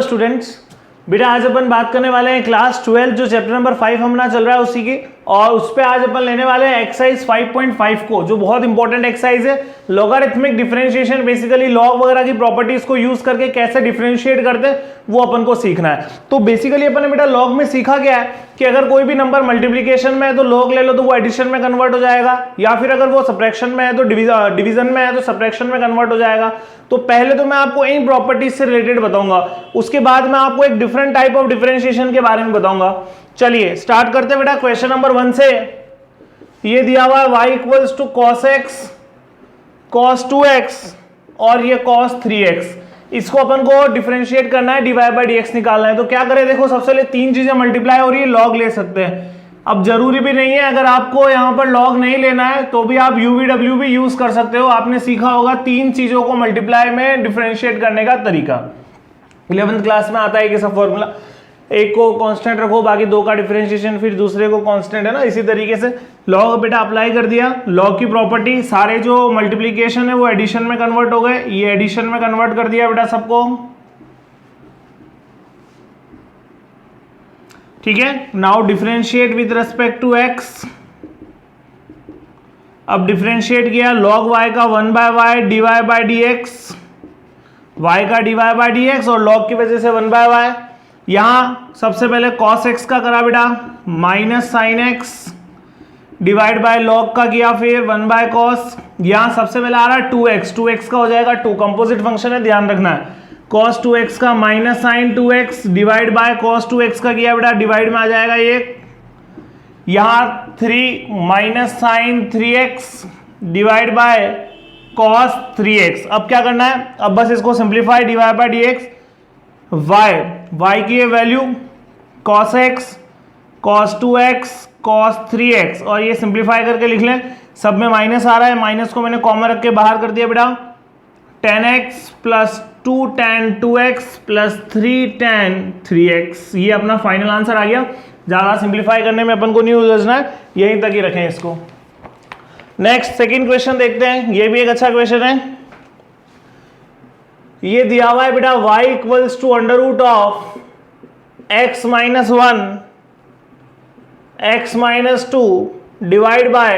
Students, बेटा आज अपन बात करने वाले हैं क्लास 12 जो चैप्टर नंबर 5 हमना चल रहा है उसी की, और उस पे आज अपन लेने वाले हैं एक्सरसाइज 5.5 को, जो बहुत इंपॉर्टेंट एक्सरसाइज है। लॉगरिथमिक डिफरेंशिएशन, बेसिकली लॉग वगैरह की प्रॉपर्टीज को यूज करके कैसे डिफरेंशिएट करते हैं वो अपन को सीखना है। तो बेसिकली अपन ने बेटा लॉग में सीखा क्या है कि अगर कोई भी नंबर मल्टीप्लीकेशन में है तो लॉग ले लो तो वो एडिशन में कन्वर्ट हो जाएगा, या फिर अगर वो सब्ट्रैक्शन में है तो डिवीजन में है तो सब्ट्रैक्शन में कन्वर्ट हो जाएगा। तो पहले तो मैं आपको इन प्रॉपर्टीज से रिलेटेड बताऊंगा, उसके बाद मैं आपको एक डिफरेंट टाइप ऑफ डिफरेंशिएशन के बारे में बताऊंगा। चलिए स्टार्ट करते हैं बेटा क्वेश्चन नंबर 1 से। ये दिया हुआ है y equals to cos x cos 2x और ये cos 3x। इसको अपन को डिफरेंशिएट करना है, dy बाई dx निकालना है। तो क्या करें, देखो सबसे पहले तीन चीजें मल्टीप्लाई और ये लॉग ले सकते हैं। अब जरूरी भी नहीं है, अगर आपको यहाँ पर लॉग नहीं लेना है तो भी आप UVW भी यूज कर सकते हो। आपने सीखा होगा तीन चीजों को मल्टीप्लाई में डिफरेंशिएट करने का तरीका, 11th क्लास में आता है कि सब फॉर्मूला, एक को कांस्टेंट रखो बाकी दो का डिफरेंशिएशन फिर दूसरे को कांस्टेंट, है ना। इसी तरीके से लॉग बेटा अप्लाई कर दिया, लॉग की प्रॉपर्टी, सारे जो मल्टीप्लीकेशन है वो एडिशन में कन्वर्ट हो गए, ये एडिशन में कन्वर्ट कर दिया बेटा सबको, ठीक है। Now differentiate with respect to x। अब डिफरेंशिएट किया लॉग y का 1 by y dy by dx, y का dy बाई dx और log की वजह से 1 बाय वाई। यहां सबसे पहले cos x का करा बेटा minus sine x divide by log का किया, फिर 1 बाय cos। यहां सबसे पहले आ रहा है 2x, 2x का हो जाएगा 2, कंपोजिट फंक्शन है ध्यान रखना है। cos 2x का minus sine 2x divide by cos 2x का किया बेटा, डिवाइड में आ जाएगा ये। यहां 3 minus sine 3x divide by cos 3x। अब क्या करना है, अब बस इसको simplify, dy by dx, y की ये value cos x cos 2x cos 3x और ये सिंप्लीफाई करके लिख लें। सब में माइनस आ रहा है, माइनस को मैंने कॉमन रख के बाहर कर दिया बेटा। 10x plus 2 tan 2x plus 3 tan 3x, ये अपना फाइनल आंसर आ गया। ज्यादा सिंप्लीफाई करने में अपन को नहीं उलझना है, यहीं तक ही रखें इसको। नेक्स्ट सेकंड क्वेश्चन देखते हैं, ये भी एक अच्छा क्वेश्चन है। ये दिया हुआ है बेटा y equals to under root of x minus 1 x minus 2 divide by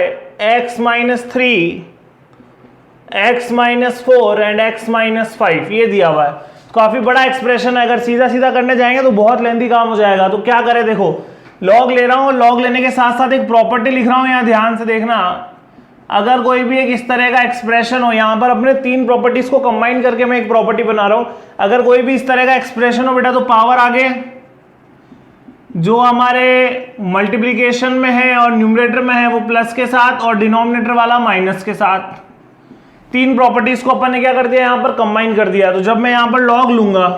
x minus 3 x minus 4 and x minus 5, ये दिया हुआ है। काफी बड़ा एक्सप्रेशन है, अगर सीधा सीधा करने जाएंगे तो बहुत लेंथी काम हो जाएगा। तो क्या करें, देखो लॉग ले रहा हूं, लॉग लेने के साथ साथ एक प्रॉपर्टी लिख रहा हूं, यहां ध्यान से देखना। अगर कोई भी एक इस तरह का एक्सप्रेशन हो, यहां पर अपने तीन प्रॉपर्टीज को कंबाइन करके मैं एक प्रॉपर्टी बना रहा हूं। अगर कोई भी इस तरह का एक्सप्रेशन हो बेटा तो पावर आगे जो हमारे मल्टीप्लीकेशन में है और न्यूमरेटर में है वो प्लस के साथ और डिनोमिनेटर वाला माइनस के साथ। तीन प्रॉपर्टीज को अपन ने क्या कर दिया, यहां पर कंबाइन कर दिया। तो जब मैं यहां पर लॉग लूंगा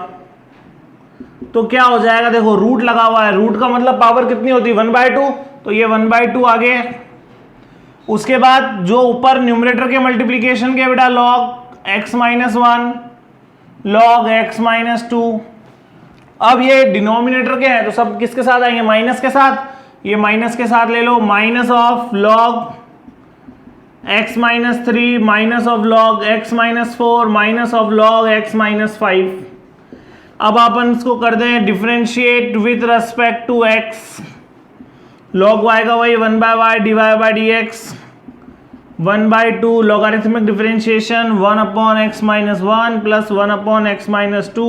तो क्या हो जाएगा, देखो रूट लगा हुआ है, रूट का मतलब पावर कितनी होती है 1/2, तो ये 1/2 आगे। उसके बाद जो ऊपर न्यूमरेटर के मल्टीप्लीकेशन के बेटा log x minus 1 log x minus 2। अब ये डिनोमिनेटर के हैं तो सब किसके साथ आएंगे, माइनस के साथ। ये माइनस के साथ ले लो, minus of log x minus 3 minus of log x minus 4 minus of log x minus 5। अब अपन इसको कर दें differentiate with respect to x। log y का वही 1 by y dy by dx 1/2 logarithmic differentiation 1 upon x minus 1 plus 1 upon x minus 2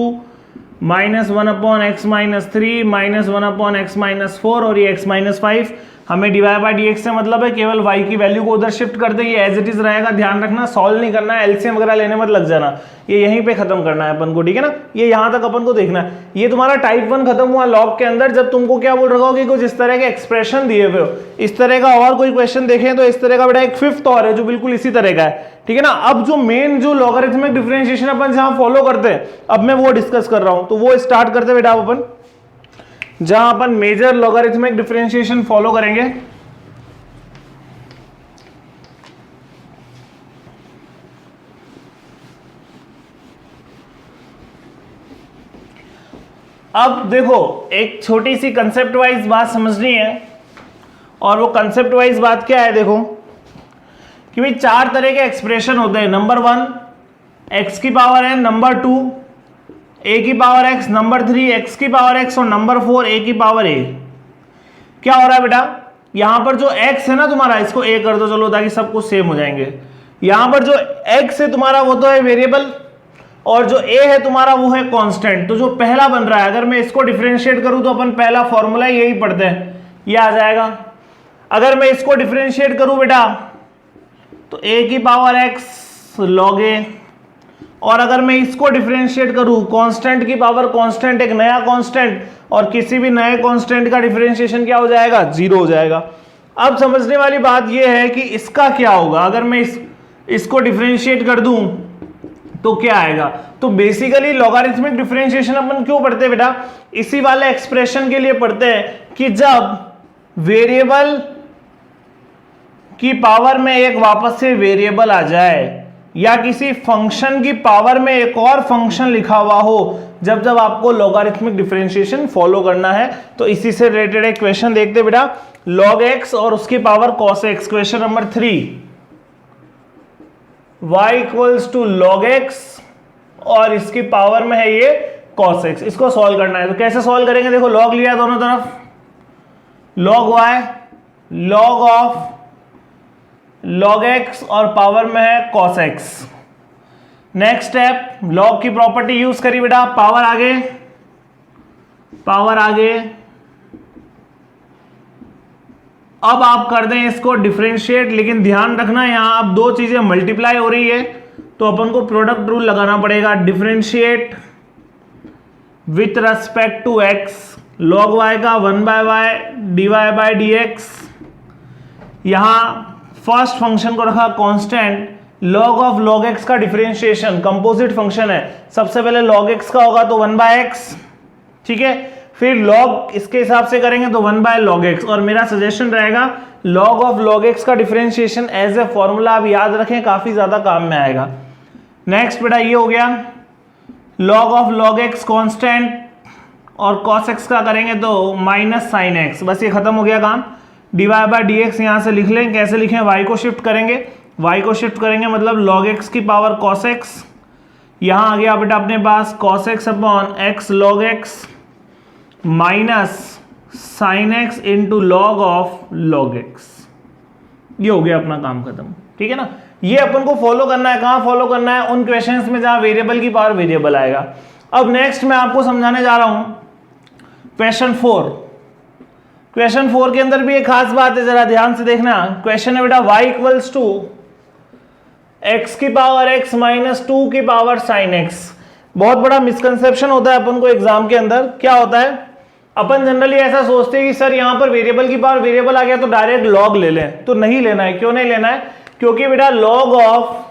minus 1 upon x minus 3 minus 1 upon x minus 4 और ये x minus 5। हमें dy by dx से मतलब है केवल y की वैल्यू को उधर शिफ्ट कर दे, ये एज इट इज रहेगा। ध्यान रखना सॉल्व नहीं करना है, एलसीएम वगैरह लेने मत लग जाना, ये यहीं पे खत्म करना है अपन को, ठीक है ना। ये यहां तक अपन को देखना है। ये तुम्हारा टाइप 1 खत्म हुआ लॉग के अंदर। जब तुमको क्या बोल रखा हो कि कुछ इस तरह के एक्सप्रेशन दिए हुए हो, इस तरह का और कोई क्वेश्चन देखें तो इस तरह का बेटा एक फिफ्थ और है जो बिल्कुल इसी तरह का है, ठीक है ना। अब जो मेन जो लॉगरिथमिक डिफरेंशिएशन अपन जहां फॉलो करते हैं, अब मैं वो डिस्कस कर रहा हूं। तो वो स्टार्ट करते बेटा अपन जहां अपन मेजर लॉगरिथमिक डिफरेंशिएशन फॉलो करेंगे। अब देखो एक छोटी सी कंसेप्ट वाइज बात समझनी है, और वो कंसेप्ट वाइज बात क्या है, देखो कि भाई चार तरह के एक्सप्रेशन होते हैं। नंबर 1 x की पावर n, नंबर 2 ए की पावर एक्स, नंबर 3 एक्स की पावर एक्स और नंबर 4 ए की पावर ए। क्या हो रहा है बेटा, यहां पर जो x है ना तुम्हारा, इसको a कर दो चलो ताकि सब कुछ सेम हो जाएंगे। यहां पर जो x है तुम्हारा वो तो है वेरिएबल, और जो a है तुम्हारा वो है कांस्टेंट। तो जो पहला बन रहा है, अगर मैं इसको डिफरेंशिएट करूं तो अपन पहला फॉर्मूला यही पढ़ते हैं, ये आ जाएगा। अगर मैं इसको डिफरेंशिएट करूं बेटा तो a की पावर x log a, और अगर मैं इसको डिफरेंशिएट करूं कांस्टेंट की पावर कांस्टेंट, एक नया कांस्टेंट, और किसी भी नए कांस्टेंट का डिफरेंशिएशन क्या हो जाएगा, 0 हो जाएगा। अब समझने वाली बात यह है कि इसका क्या होगा, अगर मैं इसको डिफरेंशिएट कर दूं तो क्या आएगा। तो बेसिकली लॉगरिथमिक डिफरेंशिएशन अपन क्यों पढ़ते हैं बेटा, इसी वाले एक्सप्रेशन के लिए पढ़ते हैं कि जब वेरिएबल की पावर में एक वापस से वेरिएबल आ जाए, या किसी फंक्शन की पावर में एक और फंक्शन लिखा हुआ हो, जब आपको लॉगरिथमिक डिफरेंशिएशन फॉलो करना है। तो इसी से रिलेटेड एक क्वेश्चन देखते बेटा, log x और उसकी power cos x। Question number 3, y equals to log x और इसकी पावर में है ये cos x। इसको सॉल्व करना है, तो कैसे सॉल्व करेंगे, देखो log लिया दोनों तरफ, log y log of log x और पावर में है cos x। Next step, log की प्रॉपर्टी यूज करी बेटा, पावर आगे, अब आप कर दें इसको डिफरेंशिएट, लेकिन ध्यान रखना यहां अब दो चीजें मल्टीप्लाई हो रही है तो अपन को प्रोडक्ट रूल लगाना पड़ेगा। Differentiate with respect to x, log y का 1/y dy/dx, यहां फर्स्ट फंक्शन को रखा constant, log of log x का डिफरेंशिएशन, कंपोजिट फंक्शन है, सबसे पहले log x का होगा तो 1/x, ठीक है, फिर log इसके हिसाब से करेंगे तो 1/log x, और मेरा सजेशन रहेगा log ऑफ log x का डिफरेंशिएशन एज ए फॉर्मूला आप याद रखें, काफी ज्यादा काम में आएगा। नेक्स्ट बेटा ये हो गया log of log x constant, और cos x का करेंगे तो माइनस sin x, बस ये खत्म हो गया काम। dy/dx यहां से लिख लें, कैसे लिखें, y को शिफ्ट करेंगे, मतलब log x की पावर cos x, यहां आ गया बेटा अपने पास cos x upon x log x minus sin x into log of log x। ये हो गया अपना काम खत्म, ठीक है ना। ये अपन को फॉलो करना है, कहां फॉलो करना है, उन क्वेश्चंस में जहां वेरिएबल की पावर वेरिएबल आएगा। अब नेक्स्ट मैं आपको समझाने जा रहा हूं क्वेश्चन 4। क्वेश्चन 4 के अंदर भी एक खास बात है, जरा ध्यान से देखना। क्वेश्चन है बेटा y इक्वल्स टू x की पावर x माइनस 2 की पावर sin x। बहुत बड़ा मिसकंसेप्शन होता है अपन को एग्जाम के अंदर। क्या होता है, अपन जनरली ऐसा सोचते हैं कि सर यहां पर वेरिएबल की पावर वेरिएबल आ गया तो डायरेक्ट log ले लें, तो नहीं लेना है। क्यों नहीं लेना है, क्योंकि बेटा log of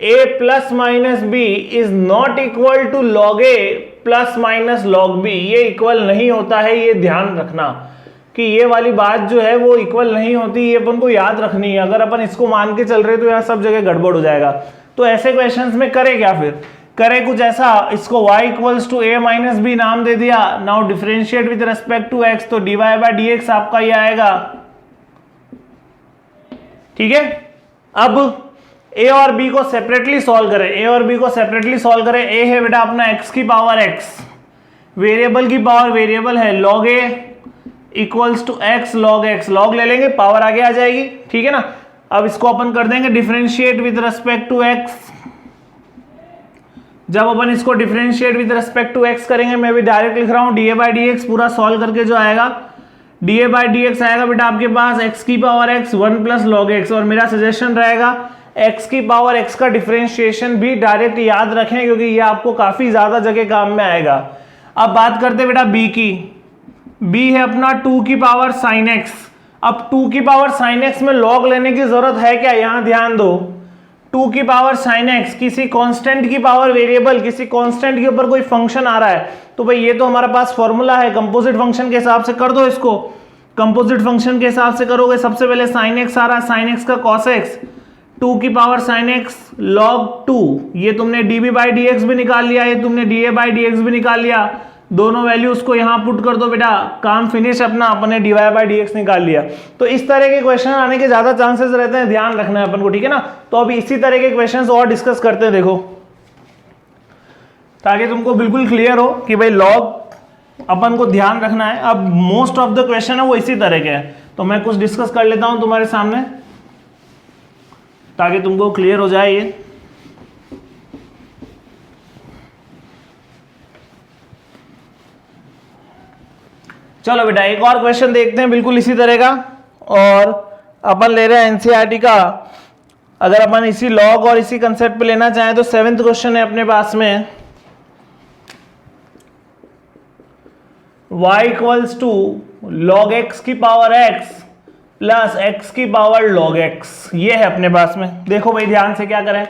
a plus minus b is not equal to log a plus minus log b, ये इक्वल नहीं होता है। ये ध्यान रखना कि ये वाली बात जो है वो इक्वल नहीं होती, ये अपन को याद रखनी है। अगर अपन इसको मान के चल रहे तो यहाँ सब जगह गड़बड़ हो जाएगा। तो ऐसे क्वेश्चंस में करें क्या, फिर करें कुछ ऐसा, इसको y equals to a minus b नाम दे दिया। Now differentiate with respect to x, तो dy/dx आपका ये आएगा, ठीक है। अब a और b को सेपरेटली सॉल्व करें, a है बेटा अपना x की पावर x, वेरिएबल की पावर वेरिएबल है log a equals to x log x, log ले लेंगे पावर आगे आ जाएगी, ठीक है ना। अब इसको अपन कर देंगे differentiate with respect to x। जब अपन इसको differentiate with respect to x करेंगे, मैं भी डायरेक्ट लिख रहा हूं da/dx, पूरा सॉल्व करके जो आएगा da/dx आएगा बेटा आपके पास x की power x 1 plus log x, और मेरा सजेशन रहेगा x की पावर x का डिफरेंशिएशन भी डायरेक्ट याद रखें, क्योंकि ये आपको काफी ज्यादा जगह काम में आएगा। अब बात करते हैं बेटा b की। b है अपना 2 की पावर sin x। अब 2 की पावर sin x में log लेने की जरूरत है क्या, यहां ध्यान दो। 2 की पावर sin x, किसी कांस्टेंट की पावर वेरिएबल, किसी कांस्टेंट के ऊपर कोई फंक्शन आ रहा है, तो भाई ये तो हमारा पास फॉर्मूला है, कंपोजिट फंक्शन के हिसाब से कर दो इसको। कंपोजिट फंक्शन के हिसाब से करोगे, सबसे पहले sin x आ रहा है, sin x का cos x, 2 की पावर sin x log 2, ये तुमने db/dx भी निकाल लिया, ये तुमने da/dx भी निकाल लिया। दोनों वैल्यूज को यहां पुट कर दो बेटा, काम फिनिश अपना, अपने dy/dx निकाल लिया। तो इस तरह के क्वेश्चन आने के ज्यादा चांसेस रहते हैं, ध्यान रखना है अपन को, ठीक है ना। तो अभी इसी तरह के क्वेश्चंस और डिस्कस करते हैं। देखो ताकि तुमको बिल्कुल क्लियर हो कि भाई लॉग अपन को ध्यान रखना है। अब मोस्ट ऑफ द क्वेश्चन है वो इसी तरह के हैं, तो मैं कुछ डिस्कस कर लेता हूं तुम्हारे सामने ताकि तुमको क्लियर हो जाए ये। चलो बेटा एक और क्वेश्चन देखते हैं बिल्कुल इसी तरह का, और अपन ले रहे हैं एनसीईआरटी का। अगर अपन इसी लॉग और इसी कंसेप्ट पे लेना चाहें तो 7th क्वेश्चन है अपने पास में, y equals to log x की पावर x प्लस एक्स की पावर लॉग x। ये है अपने पास में। देखो भाई ध्यान से क्या करें,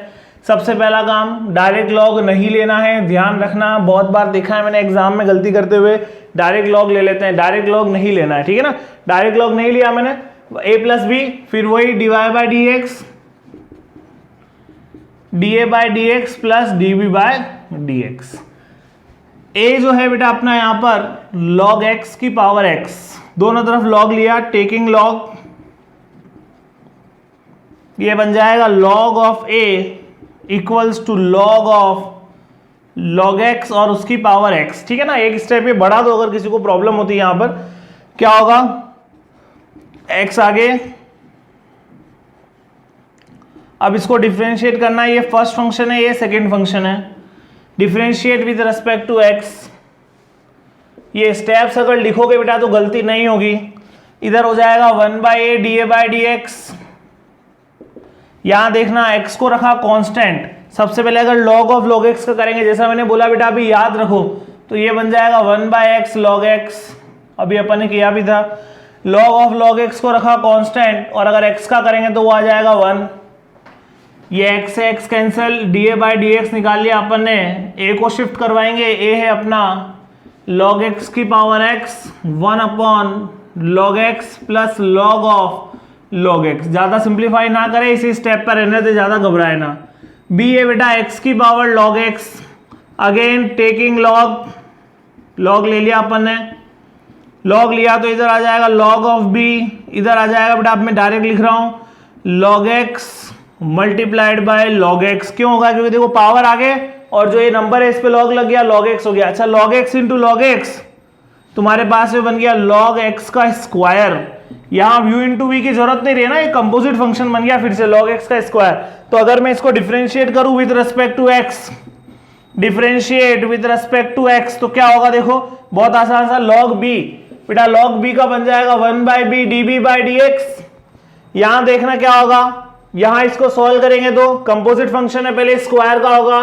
सबसे पहला काम डायरेक्ट लॉग नहीं लेना है, ध्यान रखना। बहुत बार देखा है मैंने एग्जाम में गलती करते हुए, डायरेक्ट लॉग ले लेते हैं। डायरेक्ट लॉग नहीं लेना है, ठीक है ना। डायरेक्ट लॉग नहीं लिया मैंने, a प्लस बी, फिर वही dy by d x, d by d x plus d b by d x. a जो है बेटा अपना यहां पर log x की पावर x, दोनों तरफ log लिया, टेकिंग log, ये बन जाएगा log of a equals to log of log x और उसकी पावर x, ठीक है ना। एक स्टेप ये बढ़ा दो अगर किसी को प्रॉब्लम होती है। यहां पर क्या होगा, x आगे, अब इसको डिफरेंशिएट करना है। ये फर्स्ट फंक्शन है, ये सेकंड फंक्शन है। Differentiate with respect to x, ये स्टेप्स अगर लिखोगे बेटा तो गलती नहीं होगी। इधर हो जाएगा 1 by A D A by d x. यहां देखना x को रखा कांस्टेंट। सबसे पहले अगर log ऑफ log x का करेंगे, जैसा मैंने बोला बेटा अभी याद रखो, तो ये बन जाएगा 1 बाई एक्स log x। अभी अपन ने किया भी था, log ऑफ log x को रखा कांस्टेंट, और अगर x का करेंगे तो वो आ जाएगा 1। ये x से x cancel, D A by d x निकाल लिया अपन ने। a को शिफ्ट करवाएंगे, a है अपना log x की power x 1 upon log x plus log of log x। ज्यादा सिंप्लीफाई ना करें, इसी स्टेप पर रहने दे, ज्यादा घबराए ना। b है बेटा x की power log x, again taking log ले लिया अपन ने। log लिया तो इधर आ जाएगा log ऑफ b, इधर आ जाएगा बेटा, अब मैं डायरेक्ट लिख रहा हूं log x multiplied by log x। क्यों होगा, क्योंकि देखो पावर आगे और जो ये नंबर है इस पे log लग गया, log x हो गया। अच्छा log x into log x तुम्हारे पास में बन गया log x का स्क्वायर। यहां u इंटू वी की जरूरत नहीं रही ना, ये कंपोजिट फंक्शन बन गया फिर से log x का स्क्वायर। तो अगर मैं इसको डिफरेंशिएट करूं with respect to x, differentiate with respect to x, तो क्या होगा देखो, बहुत आसान सा log b, बेटा log b का बन जाएगा 1 by b d b by d x. यहां देखना क्या होगा, यहां इसको सॉल्व करेंगे तो कंपोजिट फंक्शन है, पहले स्क्वायर का होगा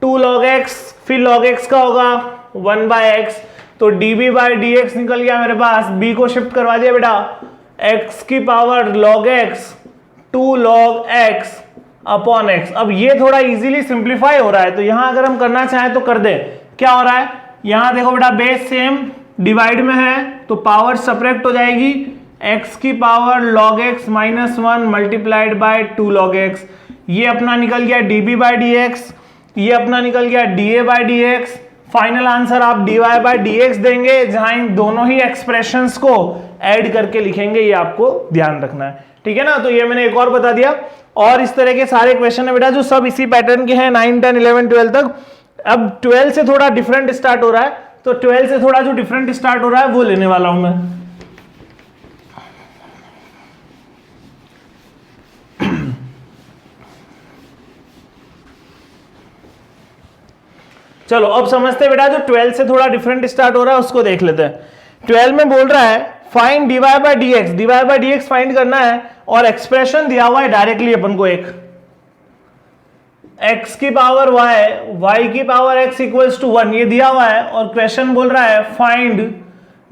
2 log x, फिर log x का होगा 1 बाई एक्स, तो db बाई डी एक्स निकल गया मेरे पास। b को शिफ्ट करवा दिया बेटा, x की power log x 2 log x upon x। अब ये थोड़ा इजीली सिंप्लीफाई हो रहा है, तो यहां अगर हम करना चाहें तो कर दे। क्या हो रहा है, यहां देखो बेटा बेस सेम डिवाइड में है तो पावर सब्ट्रैक्ट हो जाएगी, x की power log x minus 1 multiplied bye 2 log x। ये अपना निकल गया db बाई डी एक्स, ये अपना निकल गया da by d x. Final answer आप dy बाई डी एक्स देंगे, जहां इन दोनों ही एक्सप्रेशंस को ऐड करके लिखेंगे, ये आपको ध्यान रखना है, ठीक है ना। तो ये मैंने एक और बता दिया, और इस तरह के सारे क्वेश्चन है बेटा जो सब इसी पैटर्न के हैं 9, 10, 11, 12 तक। अब 12 से थोड़ा डिफरेंट स्टार्ट हो रहा है, तो 12 से थोड़ा जो डिफरेंट स्टार्ट हो रहा है वो लेने वाला हूं मैं। चलो अब समझते हैं बेटा जो 12 से थोड़ा डिफरेंट स्टार्ट हो रहा है उसको देख लेते हैं। 12 में बोल रहा है find d y by d x, d y by d x find करना है, और एक्सप्रेशन दिया हुआ है डायरेक्टली अपन को एक x की पावर y की पावर x इक्वल्स टू 1 ये दिया हुआ है, और क्वेश्चन बोल रहा है find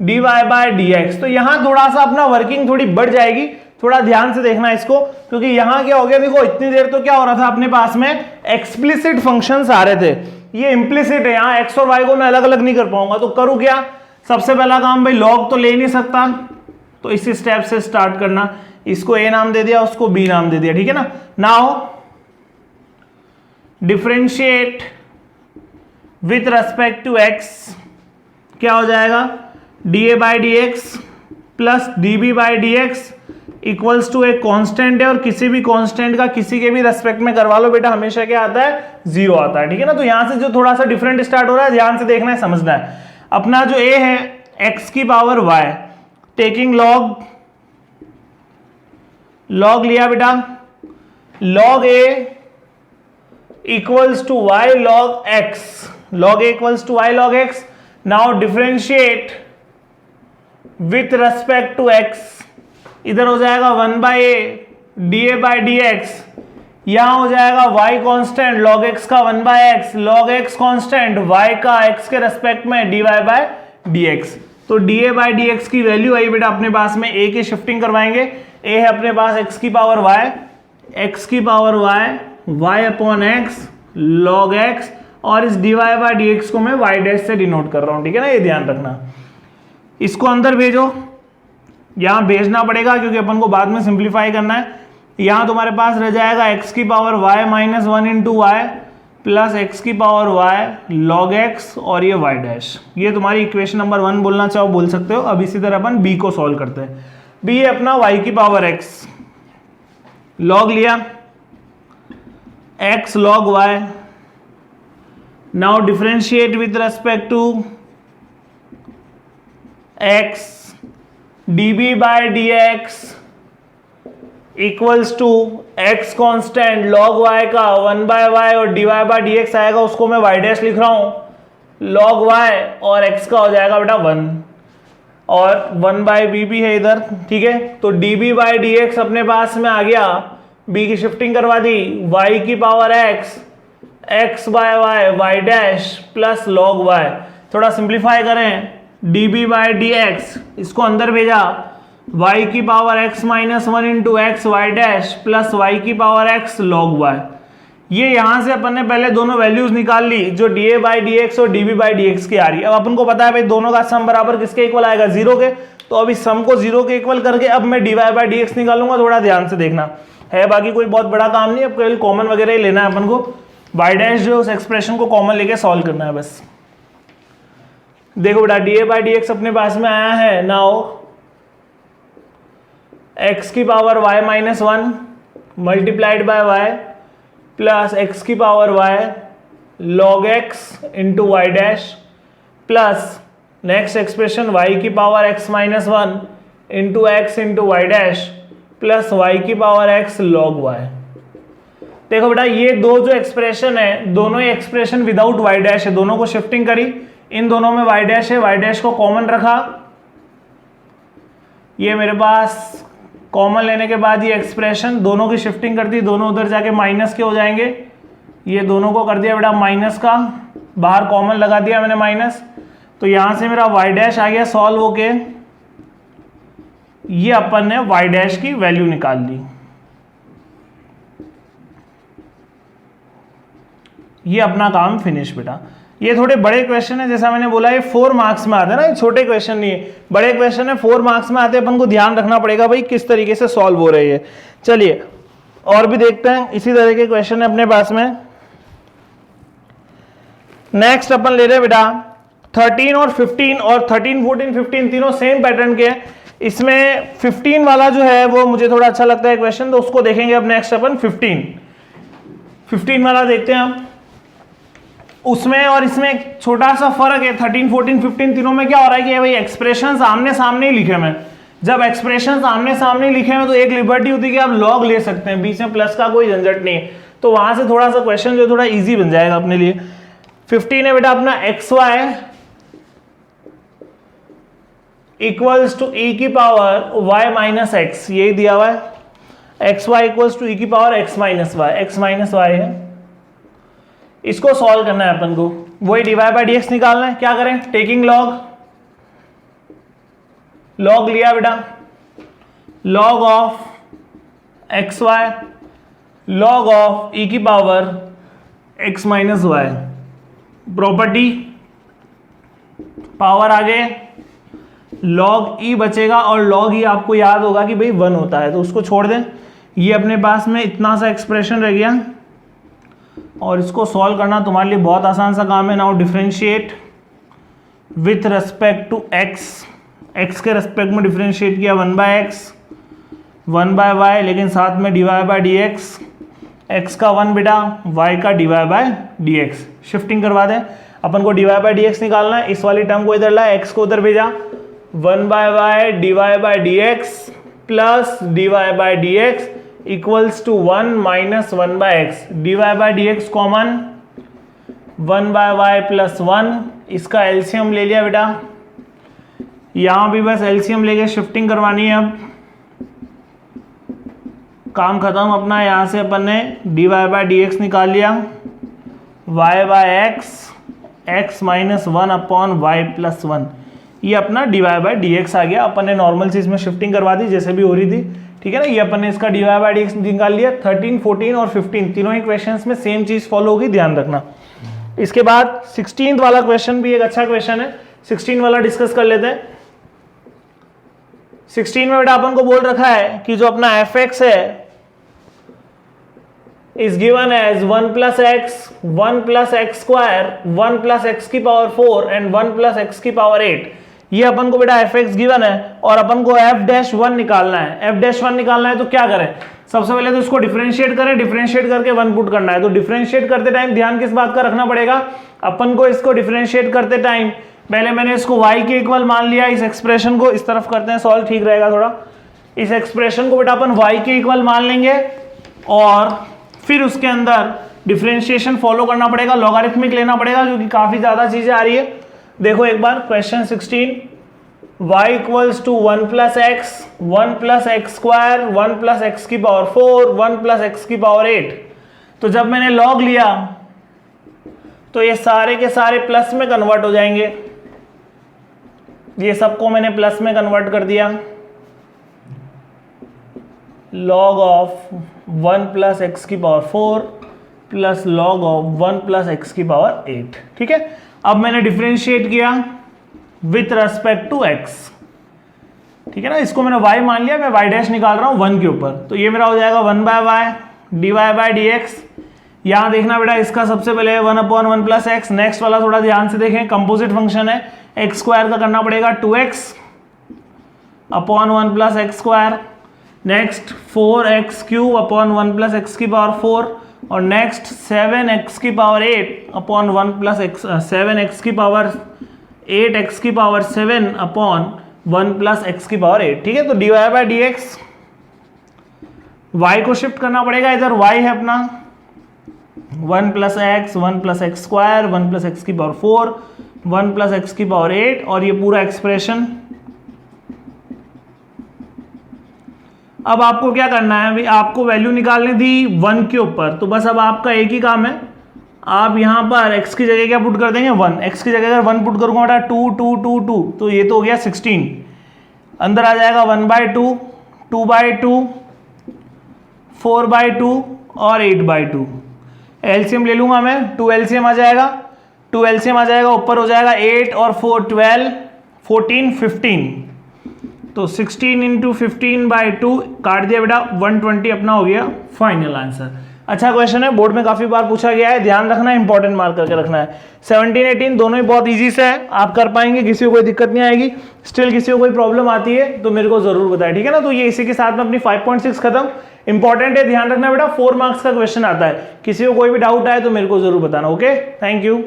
d y by d x. तो यहां थोड़ा सा अपना वर्किंग थोड़ी बढ़ जाएगी, थोड़ा ध्यान से देखना इसको, क्योंकि यहां क्या हो गया देखो, इतनी देर तो क्या हो रहा था अपने पास में एक्सप्लिसिट फंक्शंस आ रहे थे, ये इंप्लिसिट है। यहां x और y को मैं अलग अलग नहीं कर पाऊंगा, तो करूं क्या, सबसे पहला काम भाई log तो ले नहीं सकता, तो इसी स्टेप से स्टार्ट करना। इसको a नाम दे दिया, उसको b नाम दे दिया, ठीक है ना। Now differentiate with respect to x, क्या हो जाएगा, da by d x plus db by d x, equals to एक कांस्टेंट है और किसी भी कांस्टेंट का किसी के भी रेस्पेक्ट में करवा लो बेटा, हमेशा क्या आता है, 0 आता है, ठीक है ना। तो यहां से जो थोड़ा सा डिफरेंट स्टार्ट हो रहा है, ध्यान से देखना है, समझना है। अपना जो a है x की पावर y, टेकिंग log लिया बेटा, log a equals to y log x, log a equals to y log x। Now differentiate with respect to x, इधर हो जाएगा 1/a dA by dx, यहां हो जाएगा y कांस्टेंट log x का 1/x, log x constant y का x के respect में dy by dx। तो dA by dx की वैल्यू आई बेटा अपने पास में, a की शिफ्टिंग करवाएंगे, a है अपने पास x की power y, y upon x log x, और इस dy by dx को मैं y डैश से डिनोट कर रहा हूं, ठीक है ना, ये ध्यान रखना। इसको अंदर भेजो, यहां भेजना पड़ेगा क्योंकि अपन को बाद में सिंप्लीफाई करना है। यहां तुम्हारे पास रह जाएगा x की power y minus 1 into y plus x की पावर y log x और ये y डैश। ये तुम्हारी इक्वेशन नंबर 1 बोलना चाहो बोल सकते हो। अब इसी तरह अपन b को सॉल्व करते हैं। b है अपना y की पावर x, log लिया x log y, now differentiate with respect to x, dB by dx equals to x constant log y का 1/y और dy by dx आएगा, उसको मैं y डैश लिख रहा हूं log y, और x का हो जाएगा बेटा 1 और 1/b भी है इधर, ठीक है। तो dB by dx अपने पास में आ गया, b की शिफ्टिंग करवा दी, y की power x by y dash plus log y। थोड़ा सिंप्लीफाई करें, dB by dx, इसको अंदर भेजा, y की power x minus 1 into x y dash plus y की पावर x log y। ये यहां से अपन ने पहले दोनों वैल्यूज निकाल ली जो dA by dx और dB by dx की आ रही है। अब अपन को पता है भाई दोनों का सम बराबर किसके इक्वल आएगा, 0 के। तो अब इस सम को 0 के इक्वल करके अब मैं dy by dx निकालूंगा, थोड़ा ध्यान से देखना है, बाकी कोई बहुत बड़ा काम नहीं है, अब केवल कॉमन वगैरह ही लेना है अपन को, y डैश जो उस एक्सप्रेशन को कॉमन लेके सॉल्व करना है बस। देखो बेटा dA by dx अपने पास में आया है, नाउ x की power y minus 1 multiplied by y plus x की power y log x into y dash plus next expression y की power x minus 1 into x into y dash plus y की power x log y। देखो बेटा ये दो जो expression है, दोनों ही एक्सप्रेशन विदाउट y डैश है, दोनों को शिफ्टिंग करी, इन दोनों में y डैश है, y डैश को कॉमन रखा, ये मेरे पास कॉमन लेने के बाद ये एक्सप्रेशन दोनों की शिफ्टिंग कर दी, दोनों उधर जाके माइनस के हो जाएंगे, ये दोनों को कर दिया बेटा माइनस का, बाहर कॉमन लगा दिया मैंने माइनस, तो यहां से मेरा y डैश आ गया सॉल्व होके, ये अपन ने y डैश की वैल्यू निकाल ली। ये अपना काम फिनिश बेटा। ये थोड़े बड़े क्वेश्चन है, जैसा मैंने बोला ये 4 मार्क्स में आते हैं ना, ये छोटे क्वेश्चन नहीं है, बड़े क्वेश्चन है 4 मार्क्स में आते हैं, अपन को ध्यान रखना पड़ेगा भाई किस तरीके से सॉल्व हो रही है। चलिए और भी देखते हैं, इसी तरह के क्वेश्चन है अपने पास में। नेक्स्ट अपन ले रहे हैं बेटा 13 और 15, और 13 14 15 तीनों सेम पैटर्न के हैं। इसमें 15 वाला जो है वो मुझे थोड़ा अच्छा लगता है क्वेश्चन, तो उसको देखेंगे अब नेक्स्ट अपन 15 वाला देखते हैं हम। उसमें और इसमें एक छोटा सा फर्क है, 13 14 15 तीनों में क्या हो रहा है कि भाई एक्सप्रेशन आमने सामने ही लिखे हैं। जब एक्सप्रेशन आमने सामने लिखे हैं तो एक लिबर्टी होती है कि आप लॉग ले सकते हैं, बीच में प्लस का कोई झंझट नहीं है, तो वहां से थोड़ा सा क्वेश्चन जो थोड़ा इजी बन जाएगा अपने लिए। 15 है बेटा अपना एक्स वाई इक्वल्स टू ई की पावर y माइनस एक्स, यही दिया हुआ है, एक्स वाई इक्वल्स टू ई की पावर x माइनस वाई है। इसको सॉल्व करना है अपन को, वही dy बाय dx निकालना है। क्या करें, टेकिंग लॉग लिया बेटा, log of x y log of e की power x minus y, property power आगे लॉग ई बचेगा, और लॉग ई आपको याद होगा कि भाई 1 होता है, तो उसको छोड़ दें। ये अपने पास में इतना सा एक्सप्रेशन रह गया, और इसको सॉल्व करना तुम्हारे लिए बहुत आसान सा काम है। Now differentiate with respect to x, x के रेस्पेक्ट में डिफरेंशिएट किया 1/x 1 बाय वाई, लेकिन साथ में dy by d x, x का 1 बेटा, y का dy by d x. Shifting करवा दें, अपन को dy बाय डी एक्स निकालना है, इस वाली टर्म को इधर लाए, x को उधर भेजा, 1 by y dy by d x plus dy by d x equals to 1 minus 1 by x, dy by d x common, 1 by y plus 1, इसका एलसीएम ले लिया बेटा, यहाँ भी बस एलसीएम लेके शिफ्टिंग करवानी है। अब काम खत्म अपना, यहाँ से अपन ने dy बाय डी एक्स निकाल लिया, y by x, x minus 1 upon y plus 1, ये अपना dy बाय डी एक्स आ गया। अपन ने नॉर्मल चीज में शिफ्टिंग करवा दी जैसे भी हो रही थी, ठीक है ना। ये अपन ने इसका dy बाय डी एक्स निकाल लिया। 13, 14 और 15 तीनों ही क्वेश्चंस में सेम चीज फॉलो होगी, ध्यान रखना। इसके बाद 16th वाला क्वेश्चन भी एक अच्छा क्वेश्चन है, 16 वाला डिस्कस कर लेते हैं। 16 में बेटा अपन को बोल रखा है कि जो अपना fx है is given as 1 plus x, 1 plus x square, 1 plus x की पावर 4 and 1 plus x की पावर 8। ये अपन को बेटा fx गिवन है और अपन को f-1 निकालना है। f-1 निकालना है तो क्या करें, सबसे पहले तो इसको डिफरेंशिएट करें, डिफरेंशिएट करके 1 पुट करना है। तो डिफरेंशिएट करते टाइम ध्यान किस बात का रखना पड़ेगा, अपन को इसको डिफरेंशिएट करते टाइम पहले मैंने इसको y के इक्वल मान लिया, इस एक्सप्रेशन को इस तरफ करते हैं सॉल्व, ठीक रहेगा थोड़ा। इस एक्सप्रेशन को बेटा अपन y के इक्वल मान लेंगे और फिर उसके अंदर डिफरेंशिएशन फॉलो करना पड़ेगा, लॉगरिथमिक लेना पड़ेगा क्योंकि काफी ज्यादा चीजें आ रही है। देखो एक बार question 16, y equals to 1 plus x, 1 plus x square, 1 plus x की पावर 4, 1 प्लस एक्स की पावर 8। तो जब मैंने लॉग लिया तो ये सारे के सारे प्लस में कन्वर्ट हो जाएंगे, ये सबको मैंने प्लस में कन्वर्ट कर दिया। लॉग ऑफ 1 प्लस एक्स की power 4 plus log of 1 plus x की पावर 8, ठीक है। अब मैंने डिफरेंशिएट किया विथ रेस्पेक्ट टू x, ठीक है ना। इसको मैंने y मान लिया, मैं y डैश निकाल रहा हूं 1 के ऊपर, तो ये मेरा हो जाएगा 1 by y dy by d x. यहां देखना बेटा, इसका सबसे पहले 1 अपॉन 1 प्लस एक्स, नेक्स्ट वाला थोड़ा ध्यान से देखें, कंपोजिट फंक्शन है, एक्स स्क्वायर का करना पड़ेगा 2x upon 1 plus x square, next 4x cube upon 1 plus x की पावर 4 और नेक्स्ट 7x की power 8 upon 1 plus x, 7x की पावर 8x की पावर 7 अपॉन 1 प्लस एक्स की पावर 8, ठीक है। तो dy by d x, y को शिफ्ट करना पड़ेगा, इधर y है अपना 1 plus x, 1 plus x square, 1 plus x की पावर 4, 1 प्लस एक्स की पावर 8 और ये पूरा एक्सप्रेशन। अब आपको क्या करना है, आपको वैल्यू निकालनी थी 1 के ऊपर, तो बस अब आपका एक ही काम है, आप यहाँ पर x की जगह क्या पुट कर देंगे 1, x की जगह अगर 1 पुट करूँगा बेटा 2 2 2 2, तो ये तो हो गया 16, अंदर आ जाएगा 1 बाय 2, 2 बाय 2, 4 बाय 2 और 8 बाय 2। एलसीएम ले लूंगा मैं, 2 एलसीएम आ जाएगा, 2 एलसीएम आ जाएगा, ऊपर हो जाएगा 8 और 4 12, 14 15, तो 16 इंटू 15 बाई 2 काट दिया बेटा, 120 अपना हो गया फाइनल आंसर। अच्छा क्वेश्चन है, बोर्ड में काफी बार पूछा गया है, ध्यान रखना है, इंपॉर्टेंट मार्क करके रखना है। 17 18 दोनों ही बहुत इजी से है, आप कर पाएंगे, किसी को कोई दिक्कत नहीं आएगी। स्टिल किसी को कोई प्रॉब्लम आती है तो मेरे को जरूर बताए, ठीक है ना। तो ये इसी के साथ में अपनी 5.6 खत्म। इंपॉर्टेंट है, ध्यान रखना बेटा, 4 मार्क्स का क्वेश्चन आता है, किसी को कोई भी डाउट आए तो मेरे को जरूर बताना। Okay, thank you.